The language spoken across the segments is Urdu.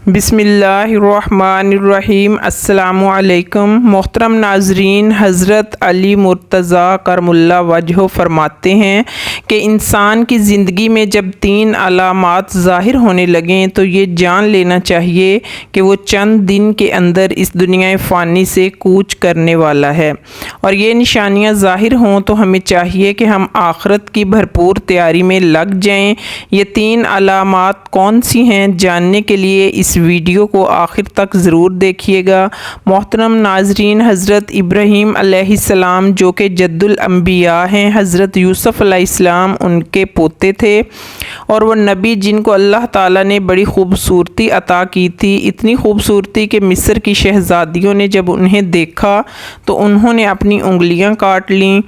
بسم اللہ الرحمن الرحیم۔ السلام علیکم محترم ناظرین، حضرت علی مرتضیٰ کرم اللہ وجہہ فرماتے ہیں کہ انسان کی زندگی میں جب 3 علامات ظاہر ہونے لگیں تو یہ جان لینا چاہیے کہ وہ چند دن کے اندر اس دنیا فانی سے کوچ کرنے والا ہے، اور یہ نشانیاں ظاہر ہوں تو ہمیں چاہیے کہ ہم آخرت کی بھرپور تیاری میں لگ جائیں۔ یہ 3 علامات کون سی ہیں جاننے کے لیے اس ویڈیو کو آخر تک ضرور دیکھیے گا۔ محترم ناظرین، حضرت ابراہیم علیہ السلام جو کہ جد الانبیاء ہیں، حضرت یوسف علیہ السلام ان کے پوتے تھے، اور وہ نبی جن کو اللہ تعالیٰ نے بڑی خوبصورتی عطا کی تھی، اتنی خوبصورتی کہ مصر کی شہزادیوں نے جب انہیں دیکھا تو انہوں نے اپنی انگلیاں کاٹ لیں،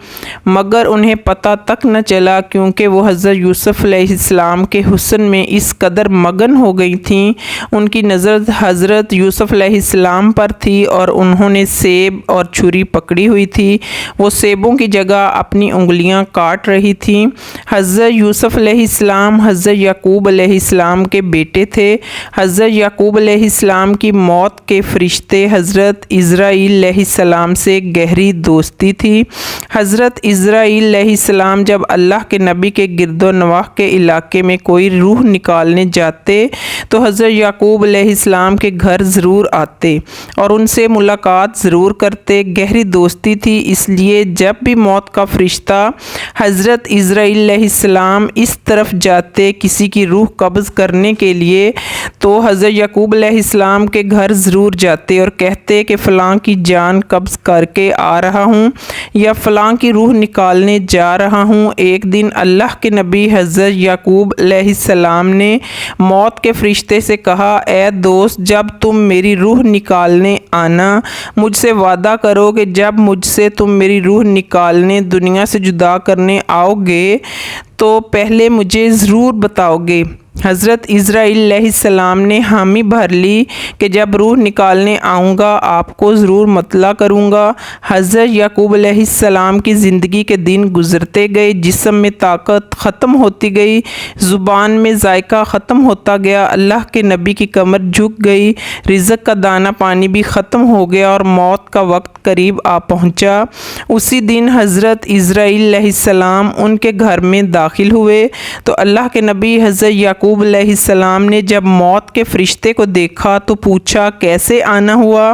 مگر انہیں پتہ تک نہ چلا، کیونکہ وہ حضرت یوسف علیہ السلام کے حسن میں اس قدر مگن ہو گئی تھیں۔ ان کی نظر حضرت یوسف علیہ السلام پر تھی اور انہوں نے سیب اور چھری پکڑی ہوئی تھی، وہ سیبوں کی جگہ اپنی انگلیاں کاٹ رہی تھیں۔ حضرت یوسف علیہ السلام حضرت یعقوب علیہ السلام کے بیٹے تھے۔ حضرت یعقوب علیہ السلام کی موت کے فرشتے حضرت اسرائیل علیہ السلام سے گہری دوستی تھی۔ حضرت اسرائیل علیہ السلام جب اللہ کے نبی کے گرد و نواح کے علاقے میں کوئی روح نکالنے جاتے تو حضرت یعقوب علیہ السلام کے گھر ضرور آتے اور ان سے ملاقات ضرور کرتے۔ گہری دوستی تھی، اس لیے جب بھی موت کا فرشتہ حضرت اسرائیل علیہ السلام اس طرف جاتے کسی کی روح قبض کرنے کے لیے تو حضرت یعقوب علیہ السلام کے گھر ضرور جاتے اور کہتے کہ فلاں کی جان قبض کر کے آ رہا ہوں یا فلاں کی روح نکالنے جا رہا ہوں۔ ایک دن اللہ کے نبی حضرت یعقوب علیہ السلام نے موت کے فرشتے سے کہا، اے دوست، جب تم میری روح نکالنے آنا مجھ سے وعدہ کرو کہ جب مجھ سے تم میری روح نکالنے دنیا سے جدا کرنے آؤ گے تو پہلے مجھے ضرور بتاؤ گے۔ حضرت اسرائیل علیہ السلام نے حامی بھر لی کہ جب روح نکالنے آؤں گا آپ کو ضرور مطلع کروں گا۔ حضرت یعقوب علیہ السلام کی زندگی کے دن گزرتے گئے، جسم میں طاقت ختم ہوتی گئی، زبان میں ذائقہ ختم ہوتا گیا، اللہ کے نبی کی کمر جھک گئی، رزق کا دانہ پانی بھی ختم ہو گیا اور موت کا وقت قریب آ پہنچا۔ اسی دن حضرت اسرائیل علیہ السلام ان کے گھر میں داخل ہوئے تو اللہ کے نبی حضرت یعقوب علیہ السلام نے جب موت کے فرشتے کو دیکھا تو پوچھا، کیسے آنا ہوا؟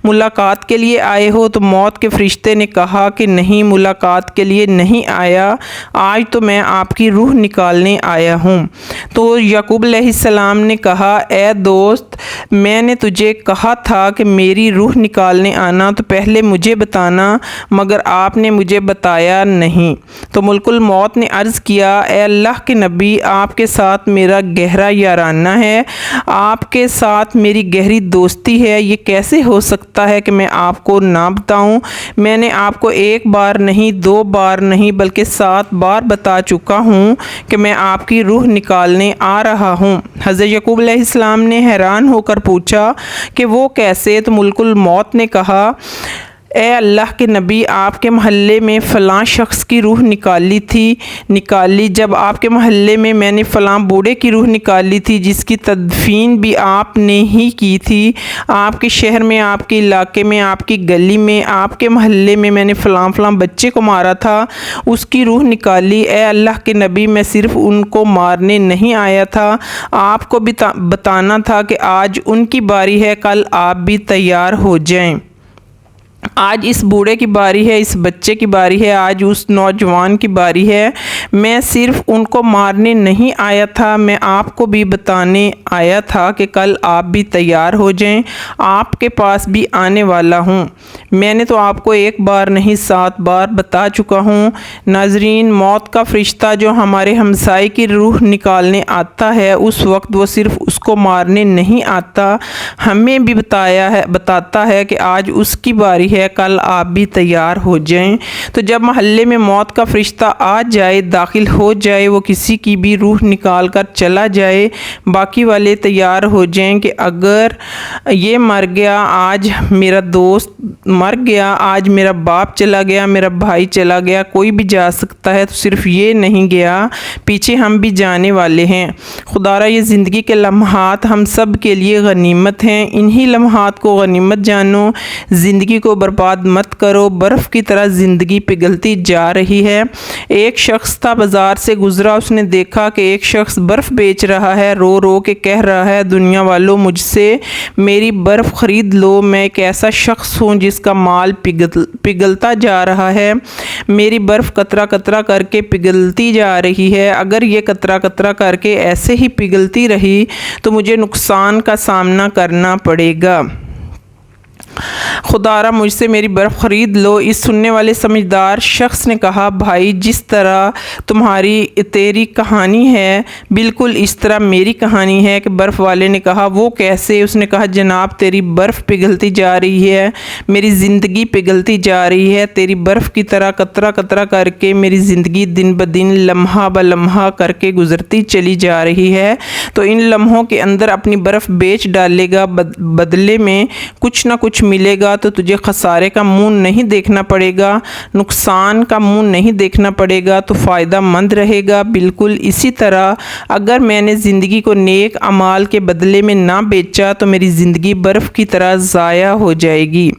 ملاقات کے لیے آئے ہو؟ تو موت کے فرشتے نے کہا کہ نہیں، ملاقات کے لیے نہیں آیا، آج تو میں آپ کی روح نکالنے آیا ہوں۔ تو یعقوب علیہ السلام نے کہا، اے دوست، میں نے تجھے کہا تھا کہ میری روح نکالنے آنا تو پہلے مجھے بتانا، مگر آپ نے مجھے بتایا نہیں۔ تو ملک الموت نے عرض کیا، اے اللہ کے نبی، آپ کے ساتھ میرا گہرا یارانہ ہے، آپ کے ساتھ میری گہری دوستی ہے، یہ کیسے ہو سکتا ہے کہ میں آپ کو نہ بتاؤں؟ میں نے آپ کو 1 بار نہیں، 2 بار نہیں، بلکہ 7 بار بتا چکا ہوں کہ میں آپ کی روح نکالنے آ رہا ہوں۔ حضرت یعقوب علیہ السلام نے حیران ہو کر پوچھا کہ وہ کیسے؟ تو ملک الموت نے کہا، اے اللہ کے نبی، آپ کے محلے میں فلاں شخص کی روح نکالی، جب آپ کے محلے میں میں نے فلاں بوڑھے کی روح نکالی تھی جس کی تدفین بھی آپ نے ہی کی تھی، آپ کے شہر میں، آپ کے علاقے میں، آپ کی گلی میں، آپ کے محلے میں نے فلاں بچے کو مارا تھا، اس کی روح نکالی۔ اے اللہ کے نبی، میں صرف ان کو مارنے نہیں آیا تھا، آپ کو بھی بتانا تھا کہ آج ان کی باری ہے، کل آپ بھی تیار ہو جائیں۔ آج اس بوڑھے کی باری ہے، اس بچے کی باری ہے، آج اس نوجوان کی باری ہے۔ میں صرف ان کو مارنے نہیں آیا تھا، میں آپ کو بھی بتانے آیا تھا کہ کل آپ بھی تیار ہو جائیں، آپ کے پاس بھی آنے والا ہوں۔ میں نے تو آپ کو 1 بار نہیں 7 بار بتا چکا ہوں۔ ناظرین، موت کا فرشتہ جو ہمارے ہمسائے کی روح نکالنے آتا ہے اس وقت وہ صرف اس کو مارنے نہیں آتا، ہمیں بھی بتاتا ہے کہ آج اس کی باری ہے، کل آپ بھی تیار ہو جائیں۔ تو جب محلے میں موت کا فرشتہ آ جائے، داخل ہو جائے، وہ کسی کی بھی روح نکال کر چلا جائے، باقی والے تیار ہو جائیں کہ اگر یہ مر گیا، آج میرا دوست مر گیا، آج میرا باپ چلا گیا، میرا بھائی چلا گیا، کوئی بھی جا سکتا ہے، تو صرف یہ نہیں گیا، پیچھے ہم بھی جانے والے ہیں۔ خدا را یہ زندگی کے لمحات ہم سب کے لیے غنیمت ہیں، انہی لمحات کو غنیمت جانو، زندگی کو برباد مت کرو۔ برف کی طرح زندگی پگھلتی جا رہی ہے۔ ایک شخص تھا، بازار سے گزرا، اس نے دیکھا کہ ایک شخص برف بیچ رہا ہے، رو رو کے کہہ رہا ہے، دنیا والوں مجھ سے میری برف خرید لو، میں ایک ایسا شخص ہوں جس کا مال پگھلتا جا رہا ہے، میری برف قطرہ قطرہ کر کے پگھلتی جا رہی ہے، اگر یہ قطرہ قطرہ کر کے ایسے ہی پگھلتی رہی تو مجھے نقصان کا سامنا کرنا پڑے گا، خدا را مجھ سے میری برف خرید لو۔ اس سننے والے سمجھدار شخص نے کہا، بھائی جس طرح تیری کہانی ہے بالکل اس طرح میری کہانی ہے۔ کہ برف والے نے کہا، وہ کیسے؟ اس نے کہا، جناب تیری برف پگھلتی جا رہی ہے، میری زندگی پگھلتی جا رہی ہے، تیری برف کی طرح قطرہ قطرہ کر کے میری زندگی دن بدن لمحہ بلمحہ کر کے گزرتی چلی جا رہی ہے، تو ان لمحوں کے اندر اپنی برف بیچ ڈالے گا، بدلے میں کچھ نہ کچھ ملے گا، تو تجھے خسارے کا منہ نہیں دیکھنا پڑے گا، نقصان کا منہ نہیں دیکھنا پڑے گا، تو فائدہ مند رہے گا۔ بالکل اسی طرح اگر میں نے زندگی کو نیک اعمال کے بدلے میں نہ بیچا تو میری زندگی برف کی طرح ضائع ہو جائے گی،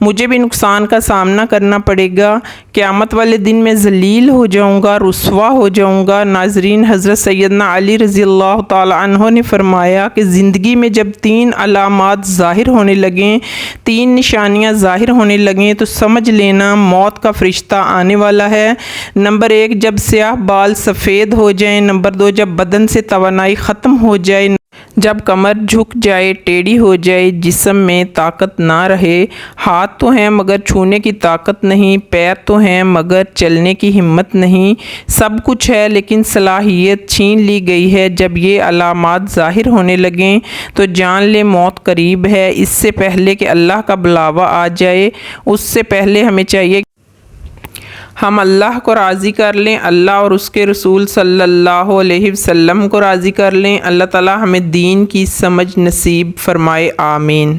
مجھے بھی نقصان کا سامنا کرنا پڑے گا، قیامت والے دن میں ذلیل ہو جاؤں گا، رسوا ہو جاؤں گا۔ ناظرین، حضرت سیدنا علی رضی اللہ تعالی عنہ نے فرمایا کہ زندگی میں جب 3 علامات ظاہر ہونے لگیں، 3 نشانیاں ظاہر ہونے لگیں، تو سمجھ لینا موت کا فرشتہ آنے والا ہے۔ نمبر 1، جب سیاہ بال سفید ہو جائیں۔ نمبر 2، جب بدن سے توانائی ختم ہو جائے، جب کمر جھک جائے، ٹیڑھی ہو جائے، جسم میں طاقت نہ رہے، ہاتھ تو ہیں مگر چھونے کی طاقت نہیں، پیر تو ہیں مگر چلنے کی ہمت نہیں، سب کچھ ہے لیکن صلاحیت چھین لی گئی ہے۔ جب یہ علامات ظاہر ہونے لگیں تو جان لے موت قریب ہے۔ اس سے پہلے کہ اللہ کا بلاوا آ جائے، اس سے پہلے ہمیں چاہیے ہم اللہ کو راضی کر لیں، اللہ اور اس کے رسول صلی اللہ علیہ وسلم کو راضی کر لیں۔ اللہ تعالی ہمیں دین کی سمجھ نصیب فرمائے، آمین۔